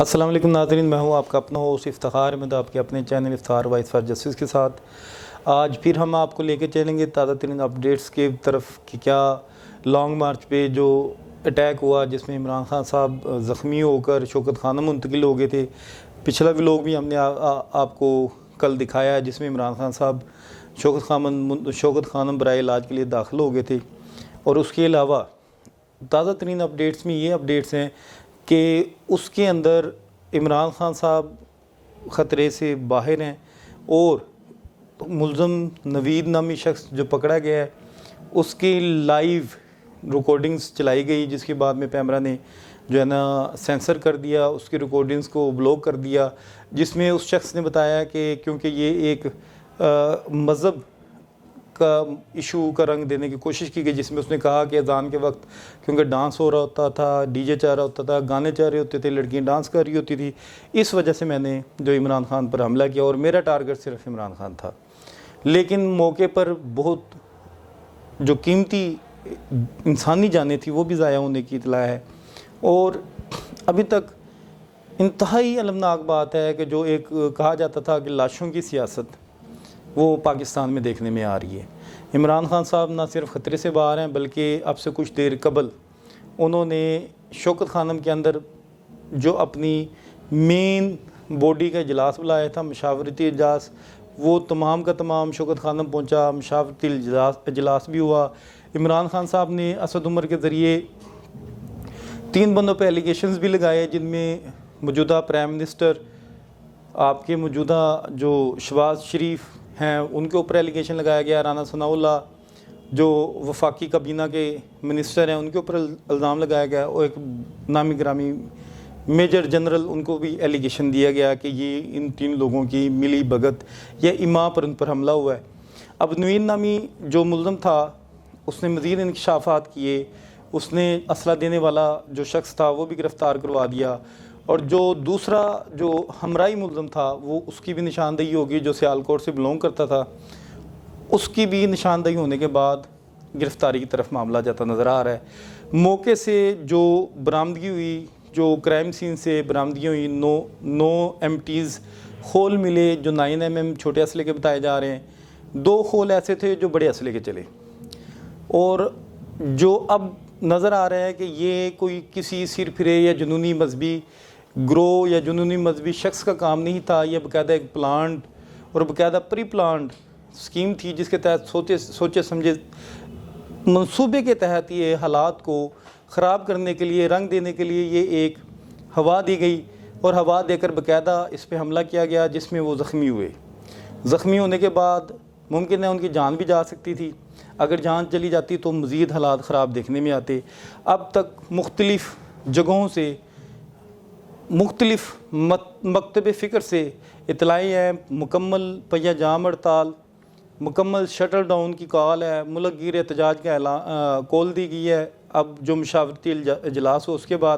السلام علیکم ناظرین، میں ہوں آپ کا اپنا ہوسٹ افتخار احمد، آپ کے اپنے channel Iftikhar voice for justice کے ساتھ آج پھر ہم آپ کو لے کے چلیں گے تازہ ترین اپڈیٹس کی طرف کہ کیا لانگ مارچ پہ جو اٹیک ہوا جس میں عمران خان صاحب زخمی ہو کر شوکت خانم منتقل ہو گئے تھے۔ پچھلا ولاگ بھی ہم نے آپ کو کل دکھایا ہے جس میں عمران خان صاحب شوکت خانم برائے علاج کے لیے داخل ہو گئے تھے۔ اور اس کے علاوہ تازہ ترین اپڈیٹس میں یہ اپڈیٹس ہیں کہ اس کے اندر عمران خان صاحب خطرے سے باہر ہیں اور ملزم نوید نامی شخص جو پکڑا گیا ہے اس کی لائیو ریکارڈنگز چلائی گئی، جس کے بعد میں پیمرا نے جو ہے نا سینسر کر دیا، اس کی ریکارڈنگز کو بلاک کر دیا، جس میں اس شخص نے بتایا کہ کیونکہ یہ ایک مذہب کا ایشو کا رنگ دینے کی کوشش کی گئی، جس میں اس نے کہا کہ اذان کے وقت کیونکہ ڈانس ہو رہا ہوتا تھا، ڈی جے چل رہا ہوتا تھا، گانے چل رہے ہوتے تھے، لڑکیاں ڈانس کر رہی ہوتی تھی، اس وجہ سے میں نے جو عمران خان پر حملہ کیا اور میرا ٹارگٹ صرف عمران خان تھا۔ لیکن موقع پر بہت جو قیمتی انسانی جانیں تھی وہ بھی ضائع ہونے کی اطلاع ہے، اور ابھی تک انتہائی المناک بات ہے کہ جو ایک کہا جاتا تھا کہ لاشوں کی سیاست وہ پاکستان میں دیکھنے میں آ رہی ہے۔ عمران خان صاحب نہ صرف خطرے سے باہر ہیں بلکہ اب سے کچھ دیر قبل انہوں نے شوکت خانم کے اندر جو اپنی مین باڈی کا اجلاس بلایا تھا، مشاورتی اجلاس، وہ تمام کا تمام شوکت خانم پہنچا، مشاورتی اجلاس بھی ہوا۔ عمران خان صاحب نے اسد عمر کے ذریعے 3 بندوں پہ ایلیگیشنز بھی لگائے، جن میں موجودہ پرائم منسٹر آپ کے موجودہ جو شہباز شریف ہیں ان کے اوپر ایلیگیشن لگایا گیا، رانا ثناء اللہ جو وفاقی کابینہ کے منسٹر ہیں ان کے اوپر الزام لگایا گیا، اور ایک نامی گرامی میجر جنرل ان کو بھی ایلیگیشن دیا گیا کہ یہ ان 3 لوگوں کی ملی بھگت یا ایما پر ان پر حملہ ہوا ہے۔ اب نوید نامی جو ملزم تھا اس نے مزید انکشافات کیے، اس نے اسلحہ دینے والا جو شخص تھا وہ بھی گرفتار کروا دیا، اور جو دوسرا جو ہمراہی ملزم تھا وہ اس کی بھی نشاندہی ہوگی جو سیالکوٹ سے بلونگ کرتا تھا، اس کی بھی نشاندہی ہونے کے بعد گرفتاری کی طرف معاملہ جاتا نظر آ رہا ہے۔ موقع سے جو برآمدگی ہوئی، جو کرائم سین سے برآمدگی ہوئی، 9 MTs خول ملے جو 9 mm چھوٹے اسلحے کے بتائے جا رہے ہیں، 2 خول ایسے تھے جو بڑے اسلحے کے چلے، اور جو اب نظر آ رہا ہے کہ یہ کوئی کسی سر پھرے یا جنونی مذہبی گروہ یا جنونی مذہبی شخص کا کام نہیں تھا، یہ باقاعدہ ایک پلانڈ اور باقاعدہ پری پلانڈ اسکیم تھی، جس کے تحت سوچے سمجھے منصوبے کے تحت یہ حالات کو خراب کرنے کے لیے، رنگ دینے کے لیے یہ ایک ہوا دی گئی، اور ہوا دے کر باقاعدہ اس پہ حملہ کیا گیا، جس میں وہ زخمی ہوئے۔ زخمی ہونے کے بعد ممکن ہے ان کی جان بھی جا سکتی تھی، اگر جان چلی جاتی تو مزید حالات خراب دیکھنے میں آتے۔ اب تک مختلف جگہوں سے، مختلف مکتب فکر سے اطلاعیں ہیں، مکمل پہیہ جام ہڑتال، مکمل شٹل ڈاؤن کی کال ہے، ملک گیر احتجاج کا کال دی گئی ہے۔ اب جو مشاورتی اجلاس ہو اس کے بعد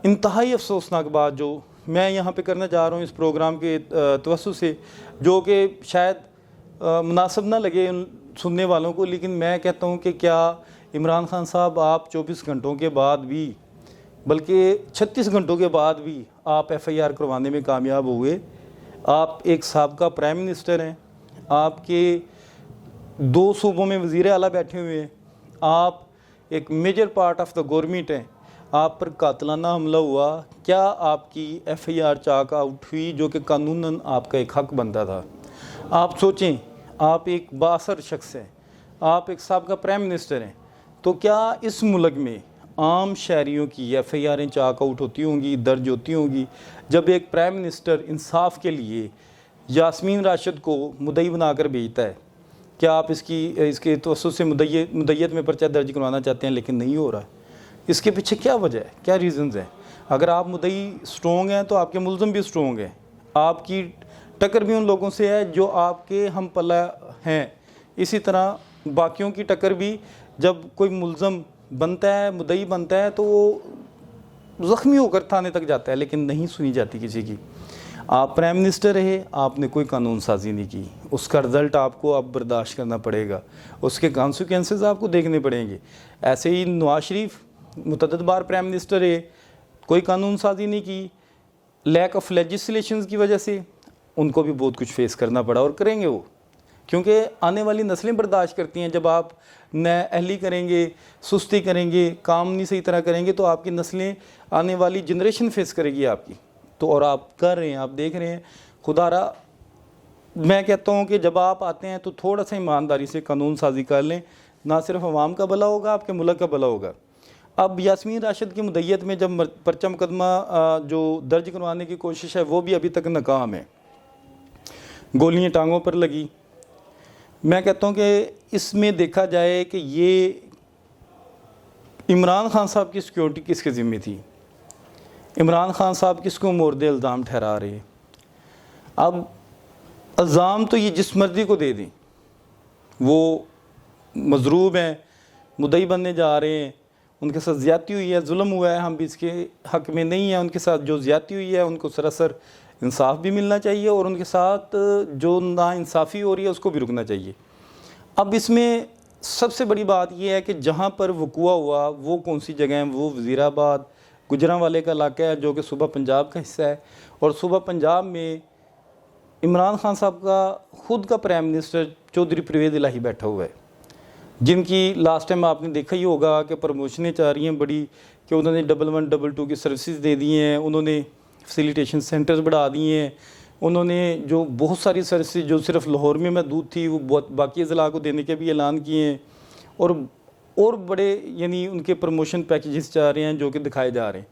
انتہائی افسوسناک بات جو میں یہاں پہ کرنا چاہ رہا ہوں اس پروگرام کے توسط سے، جو کہ شاید مناسب نہ لگے سننے والوں کو، لیکن میں کہتا ہوں کہ کیا عمران خان صاحب آپ 24 گھنٹوں کے بعد بھی، بلکہ 36 گھنٹوں کے بعد بھی آپ FIR کروانے میں کامیاب ہوئے؟ آپ ایک سابقہ پرائم منسٹر ہیں، آپ کے 2 صوبوں میں وزیر اعلیٰ بیٹھے ہوئے ہیں، آپ ایک major part of the government ہیں، آپ پر قاتلانہ حملہ ہوا، کیا آپ کی FIR چاک آؤٹ ہوئی جو کہ قانوناً آپ کا ایک حق بنتا تھا؟ آپ سوچیں، آپ ایک بااثر شخص ہیں، آپ ایک سابقہ پرائم منسٹر ہیں، تو کیا اس ملک میں عام شہریوں کی FIRیں چاک آؤٹ ہوتی ہوں گی، درج ہوتی ہوں گی، جب ایک پرائم منسٹر انصاف کے لیے یاسمین راشد کو مدعی بنا کر بھیجتا ہے؟ کیا آپ اس کے توسط سے مدعیت میں پرچہ درج کروانا چاہتے ہیں لیکن نہیں ہو رہا؟ اس کے پیچھے کیا وجہ ہے، کیا ریزنز ہیں؟ اگر آپ مدعی سٹرونگ ہیں تو آپ کے ملزم بھی سٹرونگ ہیں، آپ کی ٹکر بھی ان لوگوں سے ہے جو آپ کے ہم پلہ ہیں، اسی طرح باقیوں کی ٹکر بھی جب کوئی ملزم بنتا ہے، مدعی بنتا ہے، تو وہ زخمی ہو کر تھانے تک جاتا ہے، لیکن نہیں سنی جاتی کسی کی۔ آپ پرائم منسٹر رہے، آپ نے کوئی قانون سازی نہیں کی، اس کا رزلٹ آپ کو اب برداشت کرنا پڑے گا، اس کے کانسیکوینسز آپ کو دیکھنے پڑیں گے۔ ایسے ہی نواز شریف متعدد بار پرائم منسٹر رہے، کوئی قانون سازی نہیں کی، لیک آف لیجسلیشنز کی وجہ سے ان کو بھی بہت کچھ فیس کرنا پڑا، اور کریں گے وہ، کیونکہ آنے والی نسلیں برداشت کرتی ہیں۔ جب آپ نئے اہلی کریں گے، سستی کریں گے، کام نہیں صحیح طرح کریں گے، تو آپ کی نسلیں، آنے والی جنریشن فیس کرے گی آپ کی۔ تو اور آپ کر رہے ہیں، آپ دیکھ رہے ہیں۔ خدا را میں کہتا ہوں کہ جب آپ آتے ہیں تو تھوڑا سا ایمانداری سے قانون سازی کر لیں، نہ صرف عوام کا بھلا ہوگا، آپ کے ملک کا بھلا ہوگا۔ اب یاسمین راشد کی مدعیت میں جب پرچہ مقدمہ جو درج کروانے کی کوشش ہے وہ بھی ابھی تک ناکام ہے، گولیاں ٹانگوں پر لگی۔ میں کہتا ہوں کہ اس میں دیکھا جائے کہ یہ عمران خان صاحب کی سیکیورٹی کس کے ذمہ تھی، عمران خان صاحب کس کو مورد الزام ٹھہرا رہے ہیں۔ اب الزام تو یہ جس مرضی کو دے دیں، وہ مضروب ہیں، مدعی بننے جا رہے ہیں، ان کے ساتھ زیادتی ہوئی ہے، ظلم ہوا ہے، ہم بھی اس کے حق میں نہیں ہیں۔ ان کے ساتھ جو زیادتی ہوئی ہے ان کو سراسر انصاف بھی ملنا چاہیے، اور ان کے ساتھ جو ناانصافی ہو رہی ہے اس کو بھی رکنا چاہیے۔ اب اس میں سب سے بڑی بات یہ ہے کہ جہاں پر وقوع ہوا وہ کون سی جگہ ہیں، وہ وزیر آباد گجرانوالے کا علاقہ ہے جو کہ صوبہ پنجاب کا حصہ ہے، اور صوبہ پنجاب میں عمران خان صاحب کا خود کا پرائم منسٹر چودھری پرویز الہی بیٹھا ہوا ہے، جن کی لاسٹ ٹائم آپ نے دیکھا ہی ہوگا کہ پروموشنیں چاہ رہی ہیں بڑی، کہ انہوں نے 11 2 کی سروسز دے دی ہیں، انہوں نے فیسیلیٹیشن سینٹرز بڑھا دیے ہیں، انہوں نے جو بہت ساری سروسز جو صرف لاہور میں محدود تھی وہ باقی اضلاع کو دینے کے بھی اعلان کیے ہیں، اور بڑے یعنی ان کے پروموشن پیکیجز چاہ رہے ہیں جو کہ دکھائے جا رہے ہیں۔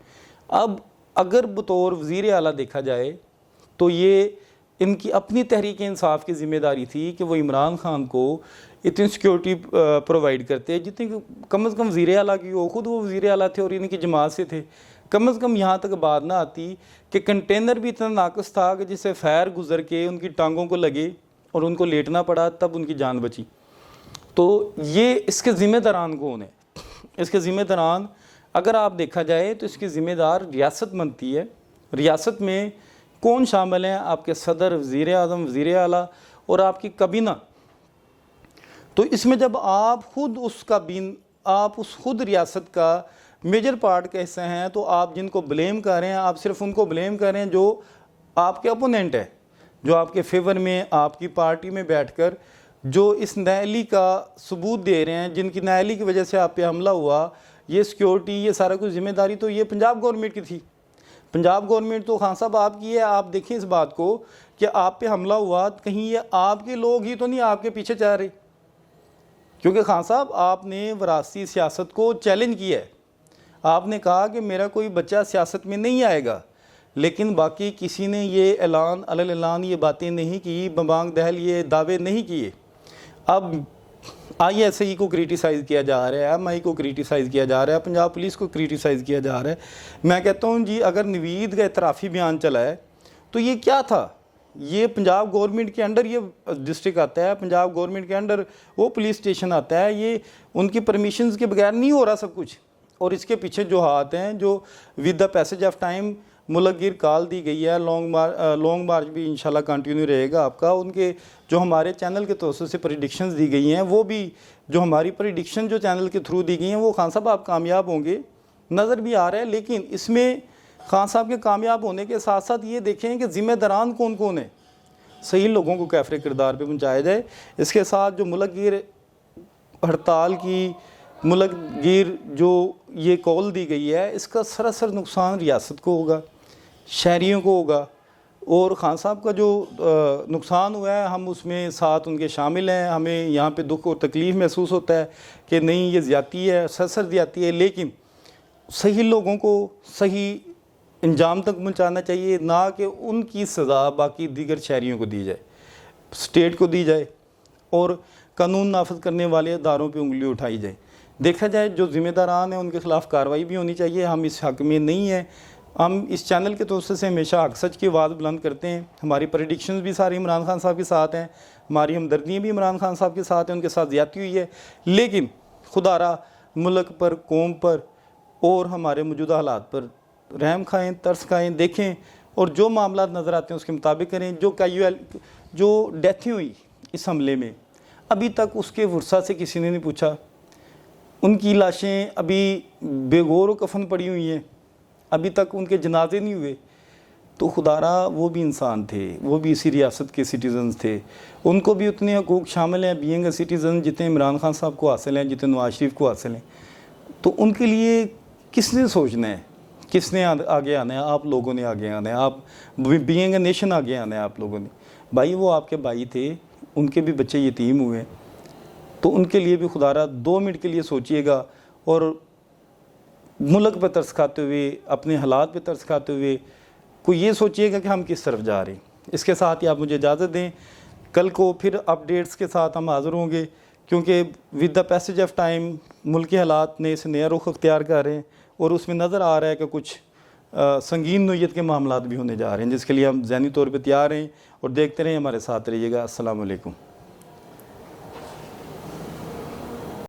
اب اگر بطور وزیر اعلیٰ دیکھا جائے تو یہ ان کی اپنی تحریک انصاف کی ذمہ داری تھی کہ وہ عمران خان کو اتنی سیکیورٹی پرووائڈ کرتے جتنی کم از کم وزیر اعلیٰ کی ہو۔ خود وہ وزیر اعلیٰ تھے اور ان کی جماعت سے تھے، کم از کم یہاں تک بات نہ آتی کہ کنٹینر بھی اتنا ناقص تھا کہ جس سے فائر گزر کے ان کی ٹانگوں کو لگے اور ان کو لیٹنا پڑا، تب ان کی جان بچی۔ تو یہ اس کے ذمہ داران کون ہیں؟ اس کے ذمہ داران اگر آپ دیکھا جائے تو اس کی ذمہ دار ریاست بنتی ہے۔ ریاست میں کون شامل ہیں؟ آپ کے صدر، وزیر اعظم، وزیر اعلیٰ اور آپ کی کابینہ۔ تو اس میں جب آپ خود خود ریاست کا میجر پارٹ کا حصہ ہیں، تو آپ جن کو بلیم کر رہے ہیں آپ صرف ان کو بلیم کر رہے ہیں جو آپ کے اپوننٹ ہے، جو آپ کے فیور میں آپ کی پارٹی میں بیٹھ کر جو اس نااہلی کا ثبوت دے رہے ہیں، جن کی نااہلی کی وجہ سے آپ پہ حملہ ہوا۔ یہ سیکیورٹی، یہ سارا کچھ ذمہ داری تو یہ پنجاب گورنمنٹ کی تھی۔ پنجاب گورنمنٹ تو خان صاحب آپ کی ہے۔ آپ دیکھیں اس بات کو کہ آپ پہ حملہ ہوا، کہیں یہ آپ کے لوگ ہی تو نہیں آپ کے پیچھے چاہ رہے، کیونکہ خان صاحب آپ نے وراثتی سیاست کو چیلنج کیا ہے۔ آپ نے کہا کہ میرا کوئی بچہ سیاست میں نہیں آئے گا، لیکن باقی کسی نے یہ اعلان یہ باتیں نہیں کی، بمبانگ دہل یہ دعوے نہیں کیے۔ اب آئی ایس آئی کو کریٹیسائز کیا جا رہا ہے، ایم آئی کو کریٹیسائز کیا جا رہا ہے، پنجاب پولیس کو کریٹیسائز کیا جا رہا ہے۔ میں کہتا ہوں جی اگر نوید کا اعترافی بیان چلا ہے تو یہ کیا تھا؟ یہ پنجاب گورنمنٹ کے انڈر یہ ڈسٹرکٹ آتا ہے، پنجاب گورنمنٹ کے انڈر وہ پولیس اسٹیشن آتا ہے، یہ ان کی پرمیشنز کے بغیر نہیں ہو رہا سب کچھ۔ اور اس کے پیچھے جو ہاتھ ہیں، جو with the passage of time ملک گیر کال دی گئی ہے، لانگ مارچ بھی انشاءاللہ کنٹینیو رہے گا آپ کا۔ ان کے جو ہمارے چینل کے توسط سے پریڈکشنز دی گئی ہیں، وہ بھی جو ہماری پریڈکشن جو چینل کے تھرو دی گئی ہیں، وہ خان صاحب آپ کامیاب ہوں گے نظر بھی آ رہا ہے۔ لیکن اس میں خان صاحب کے کامیاب ہونے کے ساتھ ساتھ یہ دیکھیں کہ ذمہ داران کون کون ہیں، صحیح لوگوں کو کیفر کردار پہ پہنچایا جائے۔ اس کے ساتھ جو ملک گیر ہڑتال کی، ملک گیر جو یہ کال دی گئی ہے، اس کا سراسر نقصان ریاست کو ہوگا، شہریوں کو ہوگا، اور خان صاحب کا جو نقصان ہوا ہے ہم اس میں ساتھ ان کے شامل ہیں۔ ہمیں یہاں پہ دکھ اور تکلیف محسوس ہوتا ہے کہ نہیں یہ زیادتی ہے، سراسر زیادتی ہے، لیکن صحیح لوگوں کو صحیح انجام تک پہنچانا چاہیے، نہ کہ ان کی سزا باقی دیگر شہریوں کو دی جائے، اسٹیٹ کو دی جائے اور قانون نافذ کرنے والے اداروں پہ انگلی اٹھائی جائے۔ دیکھا جائے جو ذمہ داران ہیں ان کے خلاف کارروائی بھی ہونی چاہیے۔ ہم اس حق میں نہیں ہیں، ہم اس چینل کے توسط سے ہمیشہ حق سچ کی آواز بلند کرتے ہیں۔ ہماری پریڈکشنز بھی ساری عمران خان صاحب کے ساتھ ہیں، ہماری ہمدردیاں بھی عمران خان صاحب کے ساتھ ہیں، ان کے ساتھ زیادتی ہوئی ہے، لیکن خدا را ملک پر، قوم پر اور ہمارے موجودہ حالات پر رحم کھائیں، ترس کھائیں، دیکھیں اور جو معاملات نظر آتے ہیں اس کے مطابق کریں۔ جو ڈیتھیں ہوئی اس حملے میں، ابھی تک اس کے ورثہ سے کسی نے نہیں پوچھا، ان کی لاشیں ابھی بے غور و کفن پڑی ہوئی ہیں، ابھی تک ان کے جنازے نہیں ہوئے۔ تو خدارا وہ بھی انسان تھے، وہ بھی اسی ریاست کے سٹیزنز تھے، ان کو بھی اتنے حقوق شامل ہیں بینگ اے سٹیزن جتنے عمران خان صاحب کو حاصل ہیں، جتنے نواز شریف کو حاصل ہیں۔ تو ان کے لیے کس نے سوچنا ہے، کس نے آگے آنا ہے؟ آپ لوگوں نے آگے آنا ہے، آپ بینگ اے نیشن آگے آنا ہے آپ لوگوں نے۔ بھائی وہ آپ کے بھائی تھے، ان کے بھی بچے یتیم ہوئے، تو ان کے لیے بھی خدارا 2 منٹ کے لیے سوچئے گا، اور ملک پہ ترس کھاتے ہوئے، اپنے حالات پہ ترس کھاتے ہوئے کوئی یہ سوچئے گا کہ ہم کس طرف جا رہے ہیں۔ اس کے ساتھ ہی آپ مجھے اجازت دیں، کل کو پھر اپڈیٹس کے ساتھ ہم حاضر ہوں گے، کیونکہ with the passage of time ملک کے حالات نئے سے نیا رخ اختیار کر رہے ہیں، اور اس میں نظر آ رہا ہے کہ کچھ سنگین نوعیت کے معاملات بھی ہونے جا رہے ہیں، جس کے لیے ہم ذہنی طور پہ تیار ہیں، اور دیکھتے رہیں، ہمارے ساتھ رہیے گا۔ السلام علیکم۔